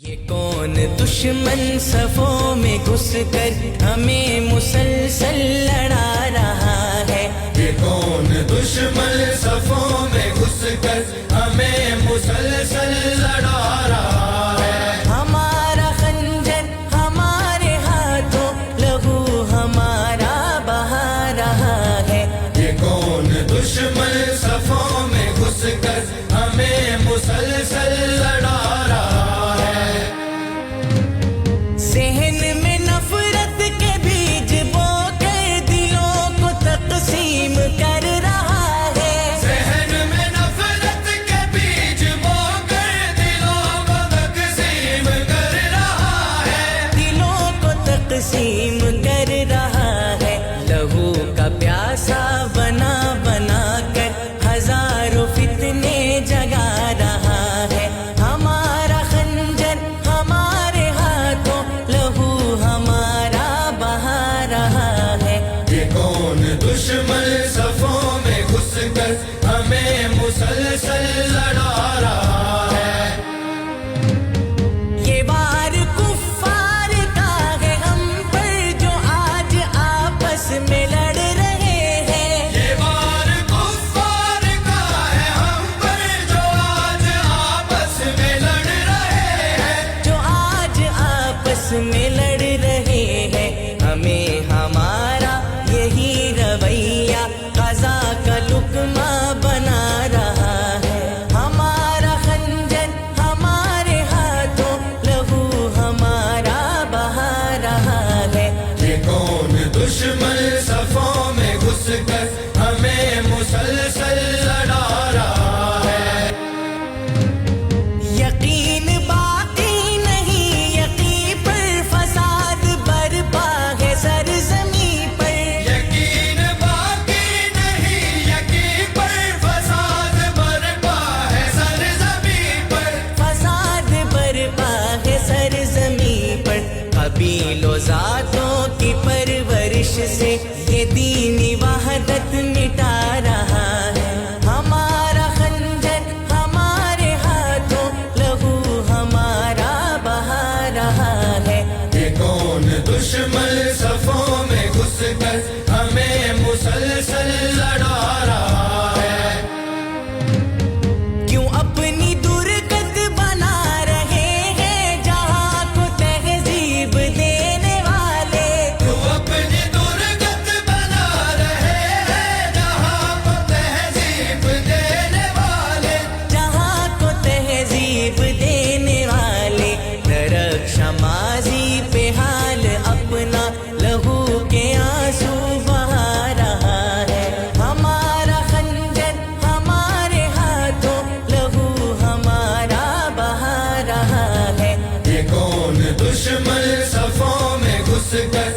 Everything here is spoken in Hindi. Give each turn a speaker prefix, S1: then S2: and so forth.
S1: ये कौन दुश्मन सफों में घुसकर हमें मुसलसल लड़ा रहा है।
S2: ये कौन दुश्मन सफों में घुसकर हमें मुसलसल लड़ा रहा है।
S1: हमारा खंजर हमारे हाथों लहू हमारा बहा रहा है।
S2: ये कौन दुश्मन सफों में घुसकर हमें मुसलसल लड़ा रहा है।
S1: ज़हन में नफरत के बीज बोकर दिलों को तकसीम कर रहा है।
S2: ज़हन में नफरत के बीज बोकर दिलों को तकसीम कर रहा है।
S1: दिलों को तकसीम कर रहा है। लहू का प्यासा बना बना कर हजारों फितने जगा रहा है। हमारा खंजर हमारे हाथों लहू हमारा बहा रहा है।
S2: ये कौन दुश्मन सफों में घुसकर हमें मुसलसल लड़ा रहा है।
S1: ये वार कुफ्फार का है हम पर जो आज आपस में लड़ रहे हैं।
S2: ये वार कुफ्फार का है हम पर जो आज आपस में लड़ रहे हैं।
S1: जो आज आपस में लड़ रहे हैं। हमें हमारा यही रवैया क़ज़ा का लुक़मा बना रहा है। हमारा खंजर हमारे हाथों लहू हमारा बहा रहा है।
S2: ये कौन दुश्मन सफों में घुसकर हमें मुसलसल लड़ा रहा है।
S1: यकीन बाकी नहीं यकीन पर फसाद बरपा है सरज़मी पर।
S2: यकीन बाकी नहीं यकीन पर फसाद बरपा है सरज़मी पर।
S1: फसाद बरपा है सरज़मी पर। कबीलों ज़ातों की परवरिश से ये दीनी वहदत मिटा रहा है। हमारा खंजर हमारे हाथों लहू हमारा बहा रहा है।
S2: ये कौन दुश्मन सफों में घुसकर हमें मुसलसल लड़ा रहा है।
S1: क्यों अपनी दुर्गत बना रहे हैं जहाँ को तहजीब देने वाले।
S2: तू अपनी दुर्गत बना रहे हैं जहाँ को तहजीब देने वाले।
S1: जहाँ को तहजीब देने वाले। नरक्षा माजी पे हाल अपना लहू के आंसू बहा रहा है। हमारा खंजर हमारे हाथों लहू हमारा बहा रहा है।
S2: ये कौन दुश्मन सफों में घुसकर